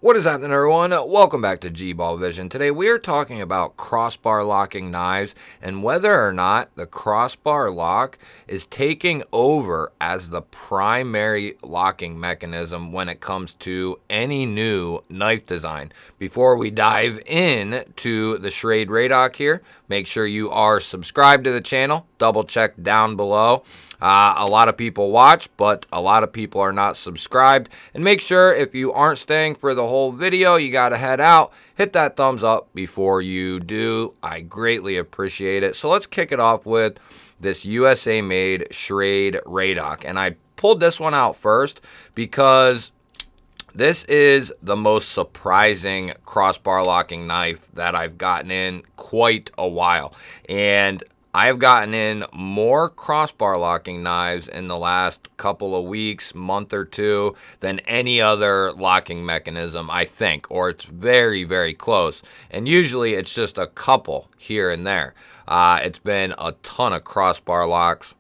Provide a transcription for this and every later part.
What is happening, everyone? Welcome back to G-Ball Vision. Today we are talking about crossbar locking knives and whether or not the crossbar lock is taking over as the primary locking mechanism when it comes to any new knife design. Before we dive in to the Schrade Radok here, make sure you are subscribed to the channel. Double check down below. A lot of people watch, but a lot of people are not subscribed. And make sure if you aren't staying for the whole video, you got to head out. Hit that thumbs up before you do. I greatly appreciate it. So let's kick it off with this USA-made Schrade Radok. And I pulled this one out first because this is the most surprising crossbar locking knife that I've gotten in quite a while. And I've gotten in more crossbar locking knives in the last couple of weeks, month or two, than any other locking mechanism, I think, or it's very, very close. And usually it's just a couple here and there. It's been a ton of crossbar locks.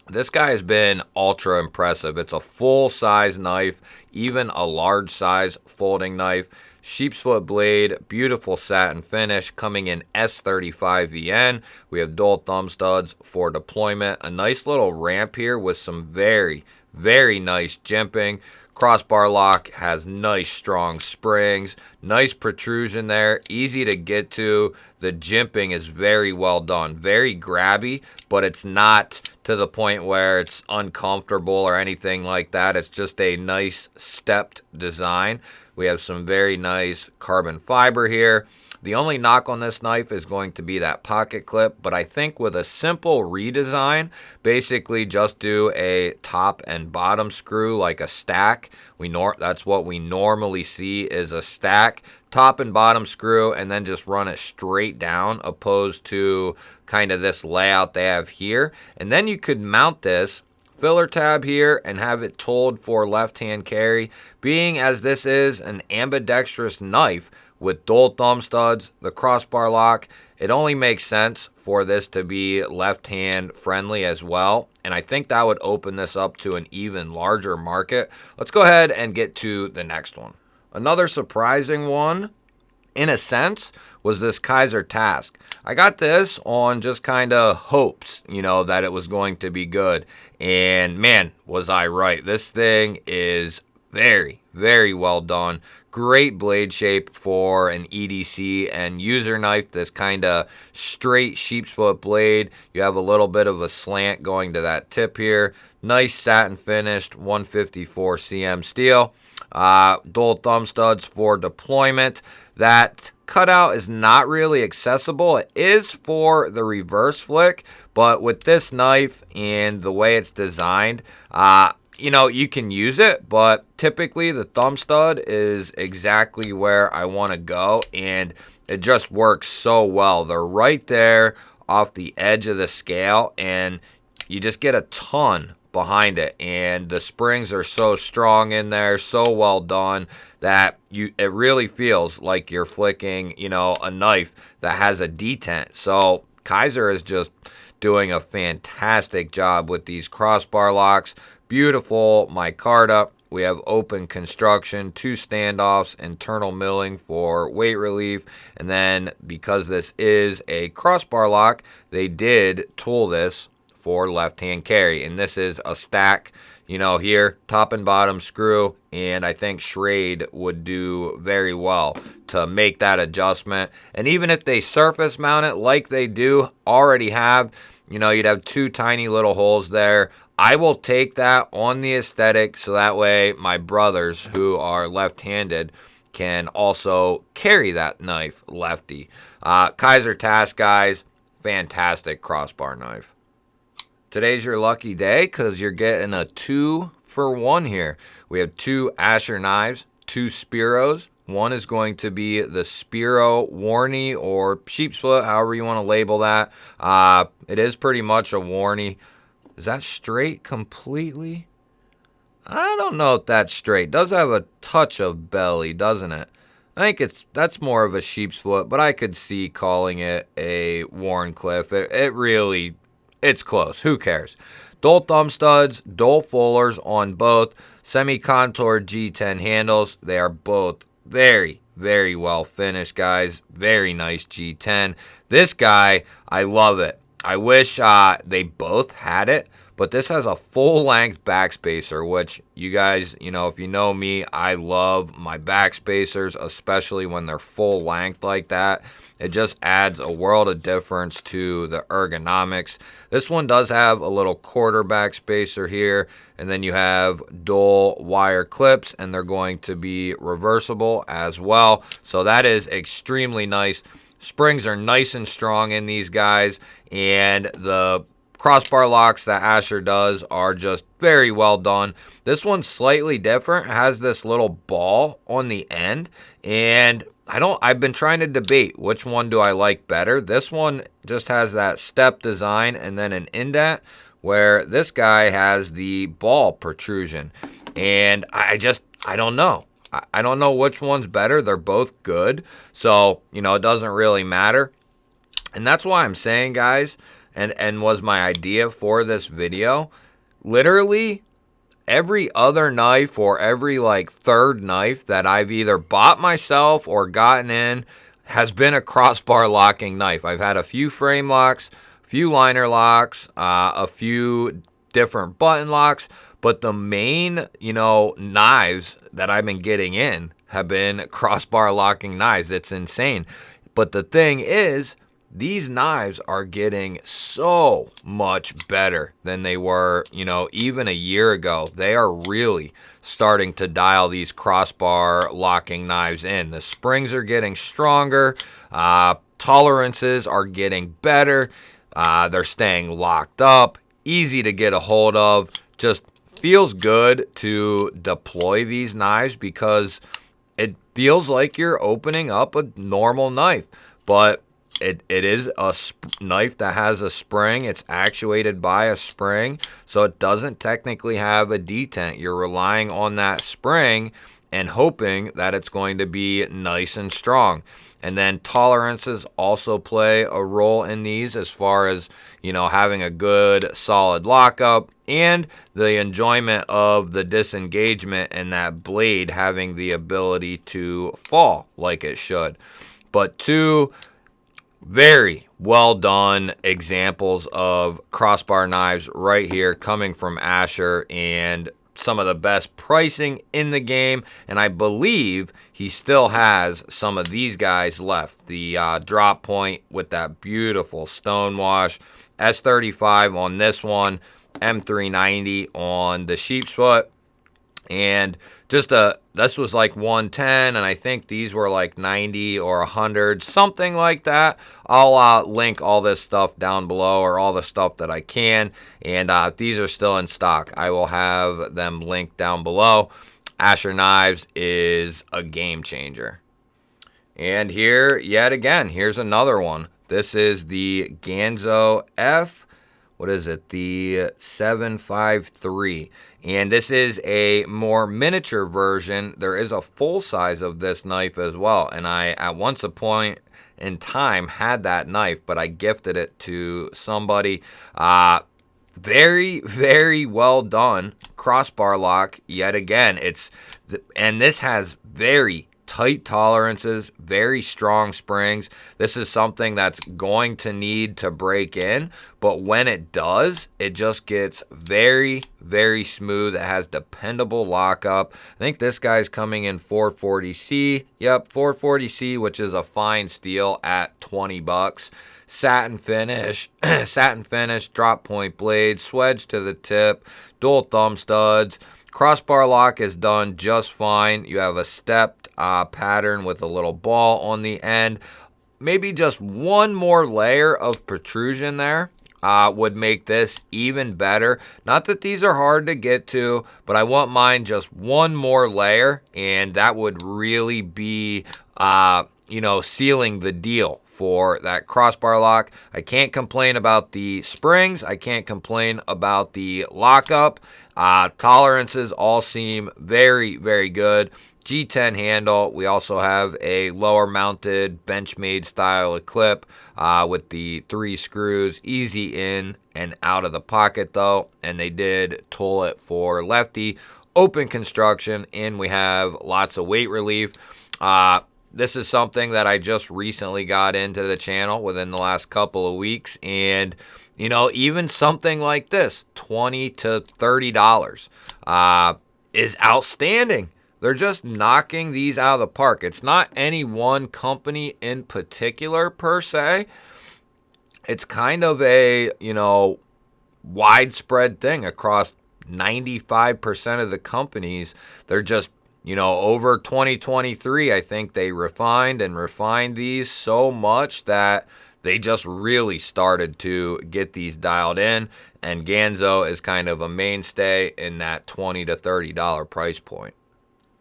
This guy has been ultra impressive. It's a full-size knife, even a large-size folding knife. Sheep's foot blade, beautiful satin finish, coming in S35 VN. We have dual thumb studs for deployment. A nice little ramp here with some very, very nice jimping. Crossbar lock has nice strong springs, nice protrusion there, easy to get to. The jimping is very well done, very grabby, but it's not to the point where it's uncomfortable or anything like that. It's just a nice stepped design. We have some very nice carbon fiber here. The only knock on this knife is going to be that pocket clip, but I think with a simple redesign, basically just do a top and bottom screw like a stack. That's what we normally see is a stack, top and bottom screw, and then just run it straight down opposed to kind of this layout they have here. And then you could mount this filler tab here and have it tooled for left-hand carry. Being as this is an ambidextrous knife with dual thumb studs, the crossbar lock, it only makes sense for this to be left-hand friendly as well. And I think that would open this up to an even larger market. Let's go ahead and get to the next one. Another surprising one, in a sense, was this Kaiser Task. I got this on just kind of hopes, that it was going to be good. And man, was I right. This thing is very, very well done. Great blade shape for an EDC and user knife. This kind of straight sheep's foot blade. You have a little bit of a slant going to that tip here. Nice satin finished 154 cm steel. Dual thumb studs for deployment. That cutout is not really accessible. It is for the reverse flick, but with this knife and the way it's designed, you can use it, but typically the thumb stud is exactly where I want to go, and it just works so well. They're right there off the edge of the scale, and you just get a ton behind it, and the springs are so strong in there, so well done that it really feels like you're flicking, a knife that has a detent. So Kaiser is just doing a fantastic job with these crossbar locks. Beautiful micarta. We have open construction, 2 standoffs, internal milling for weight relief. And then because this is a crossbar lock, they did tool this for left-hand carry. And this is a stack, here, top and bottom screw. And I think Schrade would do very well to make that adjustment. And even if they surface mount it like they do already have, you'd have 2 tiny little holes there. I will take that on the aesthetic so that way my brothers who are left-handed can also carry that knife lefty. Kaiser Task, guys, fantastic crossbar knife. Today's your lucky day because you're getting a 2-for-1 here. We have 2 Asher knives, 2 Spiros. One is going to be the Spiro Warney or sheep's foot, however you want to label that. It is pretty much a Warney. Is that straight completely? I don't know if that's straight. It does have a touch of belly, doesn't it? I think that's more of a sheep's foot, but I could see calling it a Warncliffe. It's close. Who cares? Dual thumb studs, dual fullers on both. Semi-contoured G10 handles. They are both very, very well finished, guys. Very nice G10. This guy, I love it. I wish they both had it, but this has a full-length backspacer, which you guys, if you know me, I love my backspacers, especially when they're full-length like that. It just adds a world of difference to the ergonomics. This one does have a little quarter backspacer here, and then you have dual wire clips, and they're going to be reversible as well. So that is extremely nice. Springs are nice and strong in these guys, and the crossbar locks that Asher does are just very well done. This one's slightly different. It has this little ball on the end, and I've been trying to debate which one do I like better. This one just has that step design and then an indent, where this guy has the ball protrusion. And I don't know. I don't know which one's better. They're both good. So, it doesn't really matter. And that's why I'm saying, guys, and was my idea for this video, literally every other knife or every third knife that I've either bought myself or gotten in has been a crossbar locking knife. I've had a few frame locks, a few liner locks, a few different button locks, but the main, knives that I've been getting in have been crossbar locking knives. It's insane. But the thing is, these knives are getting so much better than they were, even a year ago. They are really starting to dial these crossbar locking knives in. The springs are getting stronger. Tolerances are getting better. They're staying locked up. Easy to get a hold of. Just feels good to deploy these knives because it feels like you're opening up a normal knife. But it is a knife that has a spring. It's actuated by a spring, so it doesn't technically have a detent. You're relying on that spring and hoping that it's going to be nice and strong. And then tolerances also play a role in these as far as, having a good solid lockup and the enjoyment of the disengagement and that blade having the ability to fall like it should. But two very well done examples of crossbar knives right here coming from Asher, and some of the best pricing in the game. And I believe he still has some of these guys left. The drop point with that beautiful stonewash, S35 on this one, M390 on the sheep's foot. And this was like 110, and I think these were like 90 or 100, something like that. I'll link all this stuff down below, or all the stuff that I can. And if these are still in stock, I will have them linked down below. Asher Knives is a game changer. And here, yet again, here's another one. This is the Ganzo F. What is it? The 753. And this is a more miniature version. There is a full size of this knife as well. And I, at once a point in time, had that knife, but I gifted it to somebody. Very, very well done crossbar lock. Yet again, and this has very tight tolerances, very strong springs. This is something that's going to need to break in, but when it does, it just gets very, very smooth. It has dependable lockup. I think this guy's coming in 440C. Yep, 440C, which is a fine steel at 20 bucks. Satin finish, drop point blade, swedge to the tip, dual thumb studs. Crossbar lock is done just fine. You have a stepped pattern with a little ball on the end. Maybe just one more layer of protrusion there would make this even better. Not that these are hard to get to, but I want mine just one more layer, and that would really be, sealing the deal for that crossbar lock. I can't complain about the springs. I can't complain about the lockup. Tolerances all seem very, very good. G10 handle. We also have a lower mounted Benchmade style of clip with the 3 screws. Easy in and out of the pocket though. And they did tool it for lefty. Open construction, and we have lots of weight relief. This is something that I just recently got into the channel within the last couple of weeks. And, you know, even something like this, $20 to $30, is outstanding. They're just knocking these out of the park. It's not any one company in particular per se. It's kind of a, you know, widespread thing across 95% of the companies. They're just, you know, over 2023, I think they refined these so much that they just really started to get these dialed in. And Ganzo is kind of a mainstay in that $20 to $30 price point.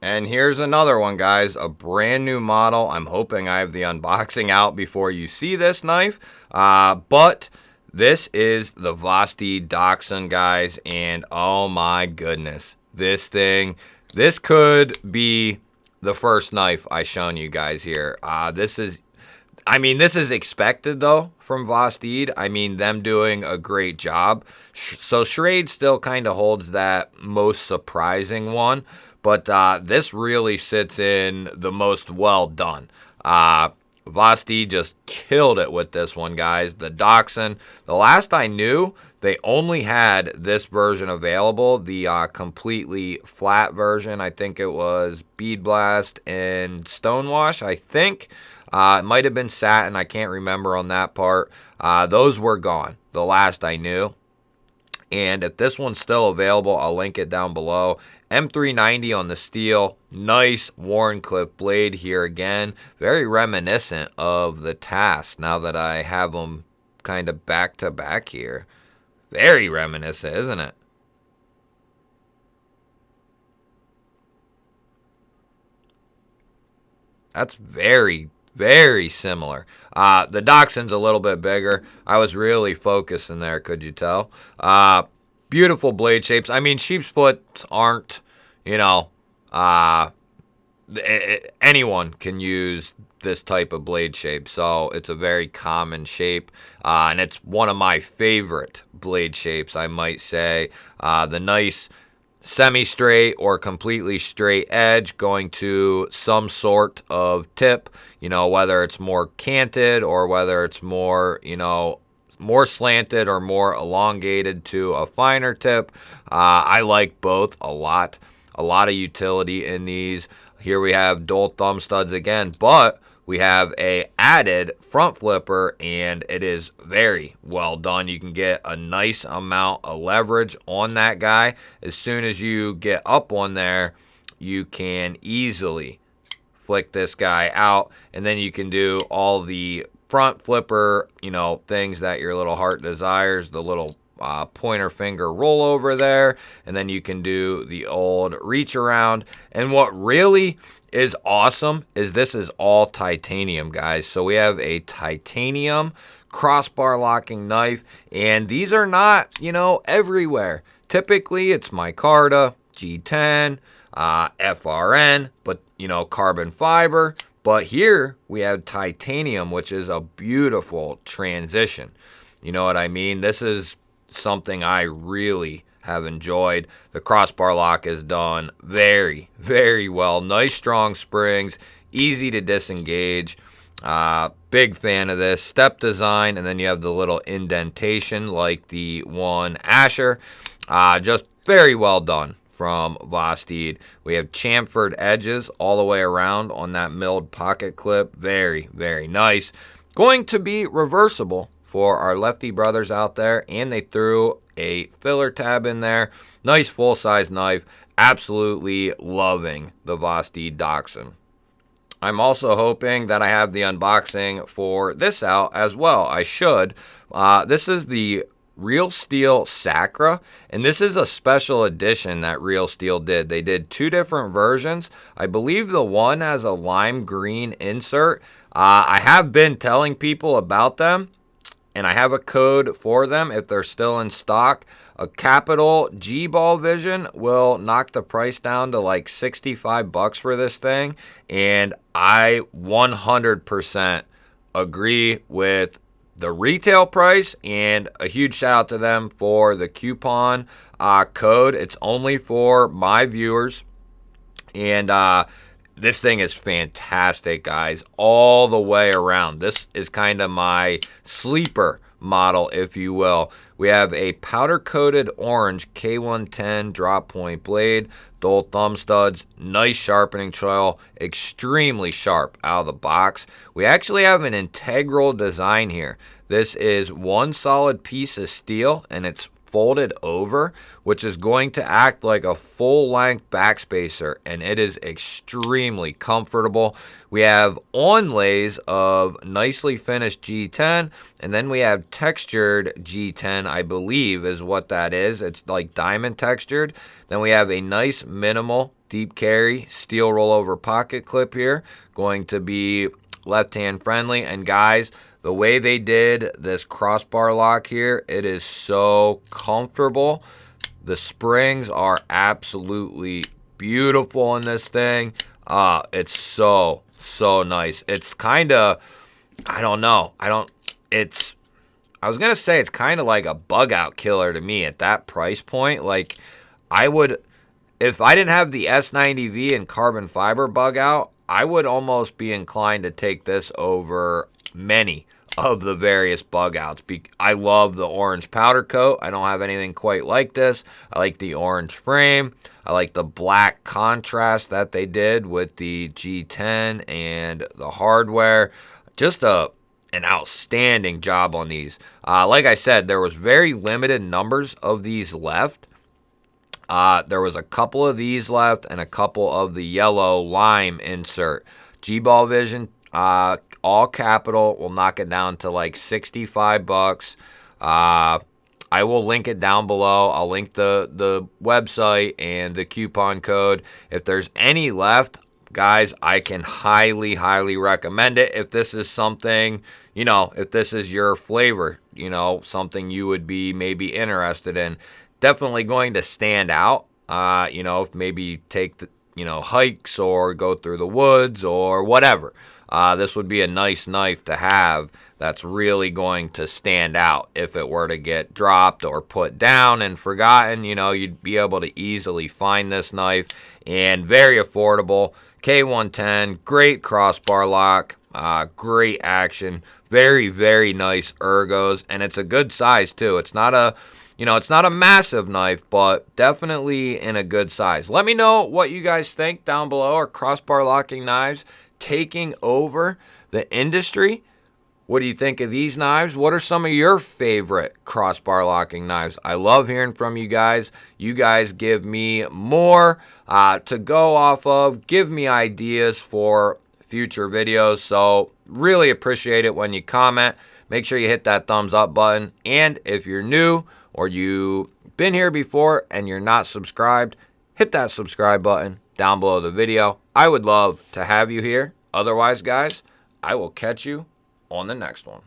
And here's another one, guys, a brand new model. I'm hoping I have the unboxing out before you see this knife. But this is the Vose Dachshund, guys, and oh my goodness, this could be the first knife I've shown you guys here. This is expected, though, from Vose. I mean, them doing a great job. So Schrade still kind of holds that most surprising one, but this really sits in the most well done. Vose just killed it with this one, guys. The Dachshund, the last I knew, they only had this version available, the completely flat version. I think it was Bead Blast and Stonewash, I think. It might have been satin. I can't remember on that part. Those were gone, the last I knew. And if this one's still available, I'll link it down below. M390 on the steel. Nice Wharncliffe blade here again. Very reminiscent of the Task now that I have them kind of back to back here. Very reminiscent, isn't it? That's very, very similar. The Dachshund's a little bit bigger. I was really focusing there, could you tell? Beautiful blade shapes. I mean, sheep's foot aren't, you know, anyone can use this type of blade shape. So it's a very common shape, and it's one of my favorite blade shapes, I might say. The nice semi-straight or completely straight edge going to some sort of tip, you know, whether it's more canted or whether it's more, you know, more slanted or more elongated to a finer tip. I like both a lot of utility in these. Here we have dual thumb studs again, but we have a added front flipper, and it is very well done. You can get a nice amount of leverage on that guy. As soon as you get up on there, you can easily flick this guy out, and then you can do all the front flipper, you know, things that your little heart desires, the little pointer finger roll over there, and then you can do the old reach around. And what really is awesome is this is all titanium, guys. So we have a titanium crossbar locking knife, and these are not, you know, everywhere. Typically it's micarta, G10, FRN, but, you know, carbon fiber. But here we have titanium, which is a beautiful transition. You know what I mean? This is something I really have enjoyed. The crossbar lock is done very, very well. Nice strong springs, easy to disengage. Big fan of this. Step design, and then you have the little indentation like the one Asher. Just very well done from Vose. We have chamfered edges all the way around on that milled pocket clip. Very, very nice. Going to be reversible for our lefty brothers out there, and they threw a filler tab in there. Nice full-size knife. Absolutely loving the Vose Dachshund. I'm also hoping that I have the unboxing for this out as well. I should. This is the Real Steel Sacra, and this is a special edition that Real Steel did. They did two different versions. I believe the one has a lime green insert. I have been telling people about them, and I have a code for them if they're still in stock. A capital G-Ball Vision will knock the price down to like $65 for this thing, and I 100% agree with the retail price, and a huge shout out to them for the coupon code. It's only for my viewers, and this thing is fantastic, guys, all the way around. This is kind of my sleeper model, if you will. We have a powder-coated orange K110 drop point blade, dual thumb studs, nice sharpening choil, extremely sharp out of the box. We actually have an integral design here. This is one solid piece of steel, and it's folded over, which is going to act like a full-length backspacer, and it is extremely comfortable. We have onlays of nicely finished G10, and then we have textured G10, I believe is what that is. It's like diamond textured. Then we have a nice minimal deep carry steel rollover pocket clip here, going to be left-hand friendly. And guys, the way they did this crossbar lock here, it is so comfortable. The springs are absolutely beautiful in this thing. It's so nice. It's kind of, I don't know. I was going to say it's kind of like a bug out killer to me at that price point. Like, I would, if I didn't have the S90V and carbon fiber bug out, I would almost be inclined to take this over many of the various bug outs. I love the orange powder coat. I don't have anything quite like this. I like the orange frame. I like the black contrast that they did with the G10 and the hardware. Just an outstanding job on these. Like I said, there was very limited numbers of these left. There was a couple of these left and a couple of the yellow lime insert. G-Ball Vision, all capital, will knock it down to like 65 bucks. I will link it down below. I'll link the website and the coupon code. If there's any left, guys, I can highly recommend it. If this is something, you know, if this is your flavor, you know, something you would be maybe interested in, definitely going to stand out. You know, if maybe you take the, you know, hikes or go through the woods or whatever. This would be a nice knife to have that's really going to stand out. If it were to get dropped or put down and forgotten, you know, you'd be able to easily find this knife, and very affordable. K110, great crossbar lock, great action, very nice ergos, and it's a good size too. It's not a, you know, it's not a massive knife, but definitely in a good size. Let me know what you guys think down below. Are crossbar locking knives taking over the industry? What do you think of these knives? What are some of your favorite crossbar locking knives? I love hearing from you guys. You guys give me more to go off of. Give me ideas for future videos. So really appreciate it when you comment. Make sure you hit that thumbs up button. And if you're new or you've been here before and you're not subscribed, hit that subscribe button down below the video. I would love to have you here. Otherwise, guys, I will catch you on the next one.